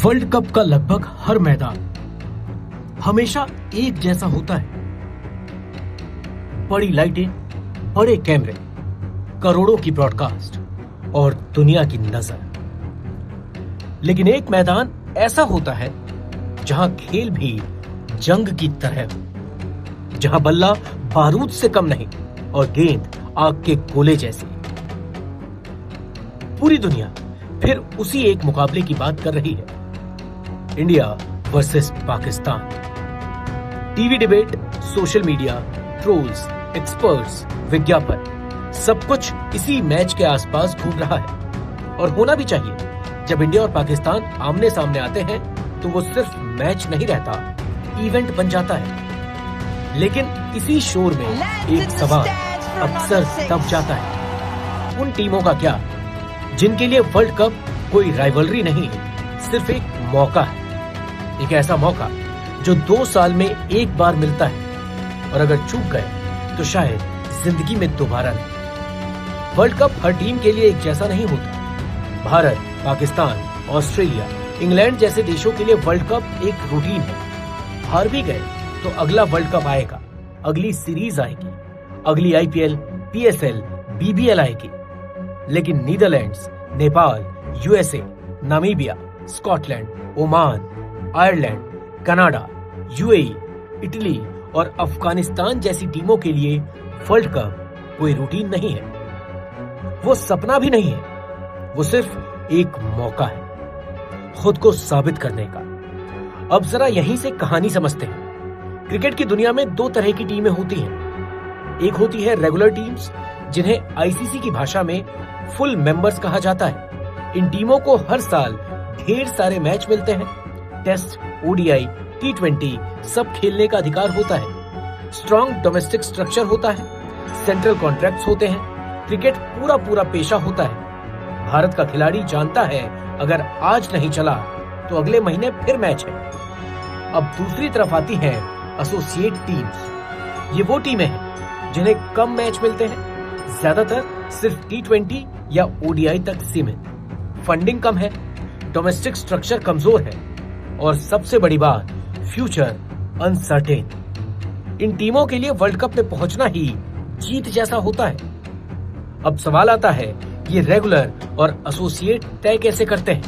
World cup का लगभग हर मैदान हमेशा एक जैसा होता है। बड़ी लाइटें, बड़े कैमरे, करोड़ों की ब्रॉडकास्ट और दुनिया की नजर। लेकिन एक मैदान ऐसा होता है जहां खेल भी जंग की तरह हो, जहां बल्ला बारूद से कम नहीं और गेंद आग के गोले जैसी। पूरी दुनिया फिर उसी एक मुकाबले की बात कर रही है, India versus Pakistan. TV debate, social media, trolls, experts, विज्ञापन, सब कुछ इसी मैच के आसपास घूम रहा है। और होना भी चाहिए। जब इंडिया और पाकिस्तान आमने सामने आते हैं तो वो सिर्फ मैच नहीं रहता, इवेंट बन जाता है। लेकिन इसी शोर में एक सवाल अक्सर दब जाता है, उन टीमों का क्या जिनके लिए वर्ल्ड कप कोई राइवलरी नहीं, सिर्फ एक मौका है। एक ऐसा मौका जो 2 साल में एक बार मिलता है और अगर चूक गए तो शायद जिंदगी में दोबारा नहीं। वर्ल्ड कप हर टीम के लिए एक जैसा नहीं होता। भारत, पाकिस्तान, ऑस्ट्रेलिया, इंग्लैंड जैसे देशों के लिए वर्ल्ड कप एक रूटीन है। हार भी गए तो अगला वर्ल्ड कप आएगा, अगली सीरीज आएगी, अगली आईपीएल, पीएसएल, बीबीएल आएगी। लेकिन Netherlands, Nepal, USA, Namibia, Scotland, Oman, Ireland, Canada, UAE, Italy और अफगानिस्तान जैसी टीमों के लिए वर्ल्ड कप कोई रूटीन नहीं है। वो सपना भी नहीं है, वो सिर्फ एक मौका है खुद को साबित करने का। अब जरा यहीं से कहानी समझते हैं। क्रिकेट की दुनिया में 2 तरह की टीमें होती हैं। एक होती है रेगुलर टीम्स, जिन्हें आईसीसी की भाषा में फुल मेंबर्स कहा जाता है। इन टीमों को हर साल ढेर सारे मैच मिलते हैं। टेस्ट, ओडीआई, टी20 सब खेलने का अधिकार होता है। स्ट्रॉन्ग डोमेस्टिक स्ट्रक्चर होता है, सेंट्रल कॉन्ट्रैक्ट्स होते हैं, क्रिकेट पूरा पेशा होता है। भारत का खिलाड़ी जानता है अगर आज नहीं चला तो अगले महीने फिर मैच है। अब दूसरी तरफ आती है एसोसिएट टीम्स। ये वो टीमें हैं जिन्हें कम मैच मिलते हैं, ज्यादातर सिर्फ टी20 या ओडीआई तक सीमित। फंडिंग कम है, डोमेस्टिक स्ट्रक्चर कमजोर है और सबसे बड़ी बात, फ्यूचर अनसर्टेन। इन टीमों के लिए वर्ल्ड कप में पहुंचना ही जीत जैसा होता है। अब सवाल आता है, ये रेगुलर और एसोसिएट तय कैसे करते हैं?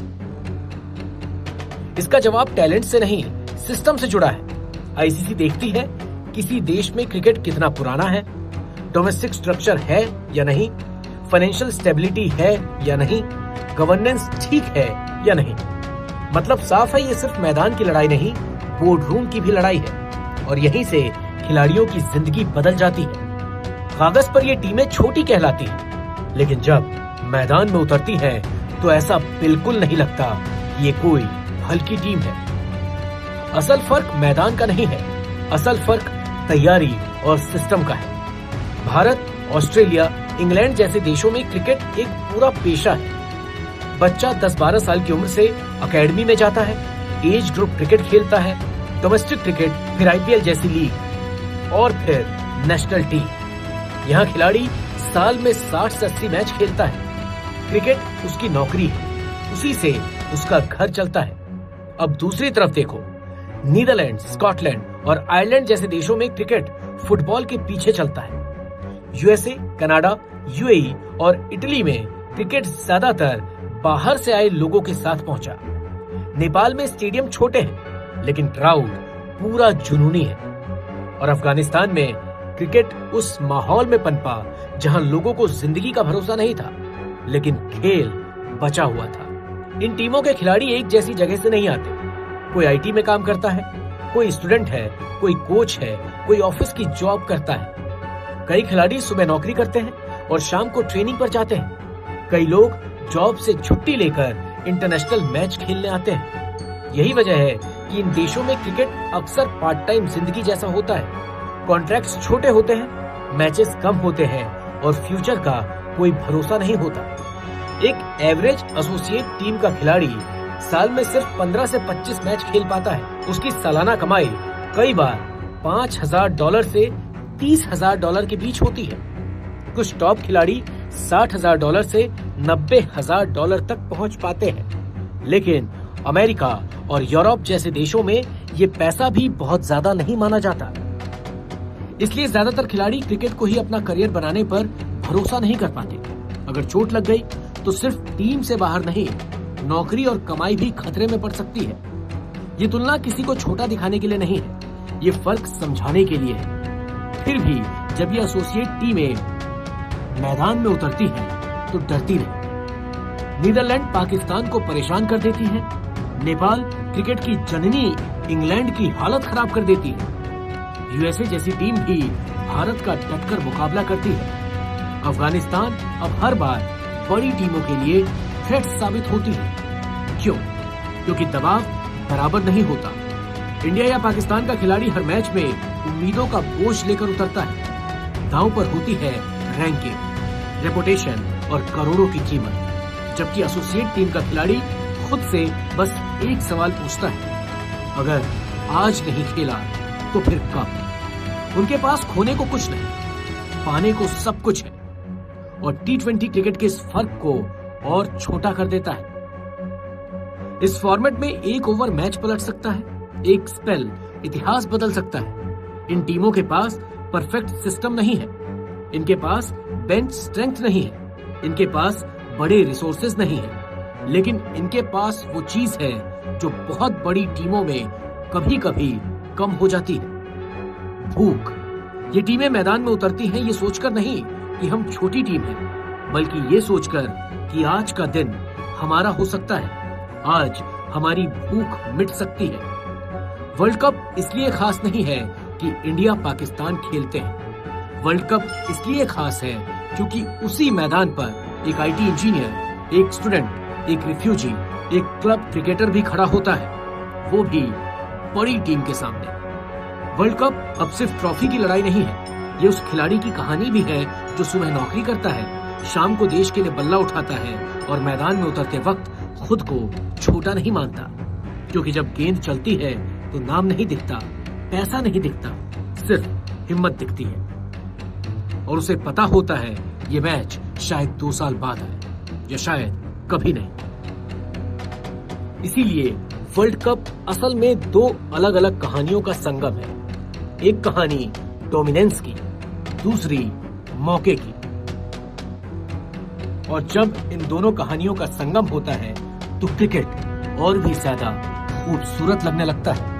इसका जवाब टैलेंट से नहीं, सिस्टम से जुड़ा है। आईसीसी देखती है किसी देश में क्रिकेट कितना पुराना है, डोमेस्टिक स्ट्रक्चर है या नहीं, फाइनेंशियल स्टेबिलिटी है या नहीं, गवर्नेंस ठीक है या नहीं। मतलब साफ है, ये सिर्फ मैदान की लड़ाई नहीं, बोर्ड रूम की भी लड़ाई है। और यहीं से खिलाड़ियों की जिंदगी बदल जाती है। कागज पर ये टीमें छोटी कहलाती हैं, लेकिन जब मैदान में उतरती हैं तो ऐसा बिल्कुल नहीं लगता ये कोई हल्की टीम है। असल फर्क मैदान का नहीं है, असल फर्क तैयारी और सिस्टम का है। भारत, ऑस्ट्रेलिया, इंग्लैंड जैसे देशों में क्रिकेट एक पूरा पेशा है। बच्चा 10-12 साल की उम्र से एकेडमी में जाता है, एज ग्रुप क्रिकेट खेलता है, डोमेस्टिक क्रिकेट, फिर आईपीएल जैसी लीग और फिर नेशनल टीम। यहाँ खिलाड़ी साल में 60 से 80 मैच खेलता है। क्रिकेट उसकी नौकरी है, उसी से उसका घर चलता है। अब दूसरी तरफ देखो, नीदरलैंड, स्कॉटलैंड और आयरलैंड जैसे देशों में क्रिकेट फुटबॉल के पीछे चलता है। यूएसए, कनाडा, यूएई और इटली में क्रिकेट ज्यादातर बाहर से आए लोगों के साथ पहुंचा। नेपाल में स्टेडियम छोटे हैं लेकिन क्राउड पूरा जुनूनी है। और अफगानिस्तान में क्रिकेट उस माहौल में पनपा जहां लोगों को जिंदगी का भरोसा नहीं था, लेकिन खेल बचा हुआ था। इन टीमों के खिलाड़ी एक जैसी जगह से नहीं आते। कोई आईटी में काम करता है, कोई स्टूडेंट है, कोई कोच है, कोई ऑफिस की जॉब करता है। कई खिलाड़ी सुबह नौकरी करते हैं और शाम को ट्रेनिंग पर जाते हैं। कई लोग जॉब से छुट्टी लेकर इंटरनेशनल मैच खेलने आते हैं। यही वजह है कि इन देशों में क्रिकेट अक्सर पार्ट टाइम जिंदगी जैसा होता है। कॉन्ट्रैक्ट्स छोटे होते हैं, मैचेस कम होते हैं और फ्यूचर का कोई भरोसा नहीं होता। एक एवरेज एसोसिएट टीम का खिलाड़ी साल में सिर्फ 15 से 25 मैच खेल पाता है। उसकी सालाना कमाई कई बार $5,000 से $30,000 के बीच होती है। कुछ टॉप खिलाड़ी $60,000 से $90,000 तक पहुंच पाते हैं। लेकिन अमेरिका और यूरोप जैसे देशों में ये पैसा भी बहुत ज्यादा नहीं माना जाता। इसलिए ज्यादातर खिलाड़ी क्रिकेट को ही अपना करियर बनाने पर भरोसा नहीं कर पाते। अगर चोट लग गई तो सिर्फ टीम से बाहर नहीं, नौकरी और कमाई भी खतरे में पड़ सकती है। ये तुलना किसी को छोटा दिखाने के लिए नहीं है, ये फर्क समझाने के लिए है। फिर भी जब ये एसोसिएट टीमें मैदान में उतरती हैं तो डरती नहीं। नीदरलैंड पाकिस्तान को परेशान कर देती है, नेपाल क्रिकेट की जननी इंग्लैंड की हालत खराब कर देती है, यूएसए जैसी टीम भी भारत का डटकर मुकाबला करती है। अफगानिस्तान अब हर बार बड़ी टीमों के लिए थ्रेट साबित होती है। क्यों? क्योंकि दबाव बराबर नहीं होता। इंडिया या पाकिस्तान का खिलाड़ी हर मैच में उम्मीदों का बोझ लेकर उतरता है। दांव पर होती है रैंकिंग, रेपुटेशन और करोड़ों की कीमत। जबकि एसोसिएट टीम का खिलाड़ी खुद से बस एक सवाल पूछता है, अगर आज नहीं खेला तो फिर कब? उनके पास खोने को कुछ नहीं, पाने को सब कुछ है। और टी20 क्रिकेट के इस फर्क को और छोटा कर देता है। इस फॉर्मेट में एक ओवर मैच पलट सकता है, एक स्पेल इतिहास बदल सकता है। इन टीमों के पास परफेक्ट सिस्टम नहीं है, इनके पास बेंच स्ट्रेंथ नहीं है, इनके पास बड़े रिसोर्सेज नहीं है, लेकिन इनके पास वो चीज है जो बहुत बड़ी टीमों में कभी कभी कम हो जाती है, भूख। ये टीमें मैदान में उतरती हैं ये सोचकर नहीं कि हम छोटी टीम हैं, बल्कि ये सोचकर कि आज का दिन हमारा हो सकता है, आज हमारी भूख मिट सकती है। वर्ल्ड कप इसलिए खास नहीं है कि इंडिया पाकिस्तान खेलते हैं। वर्ल्ड कप इसलिए खास है क्योंकि उसी मैदान पर एक आईटी इंजीनियर, एक स्टूडेंट, एक रिफ्यूजी, एक क्लब क्रिकेटर भी खड़ा होता है, वो भी बड़ी टीम के सामने। वर्ल्ड कप अब सिर्फ ट्रॉफी की लड़ाई नहीं है, ये उस खिलाड़ी की कहानी भी है जो सुबह नौकरी करता है, शाम को देश के लिए बल्ला उठाता है और मैदान में उतरते वक्त खुद को छोटा नहीं मानता। क्योंकि जब गेंद चलती है तो नाम नहीं दिखता, पैसा नहीं दिखता, सिर्फ हिम्मत दिखती है। और उसे पता होता है ये मैच शायद 2 साल बाद है या शायद कभी नहीं। इसीलिए वर्ल्ड कप असल में 2 अलग अलग कहानियों का संगम है। एक कहानी डोमिनेंस की, दूसरी मौके की। और जब इन दोनों कहानियों का संगम होता है तो क्रिकेट और भी ज्यादा खूबसूरत लगने लगता है।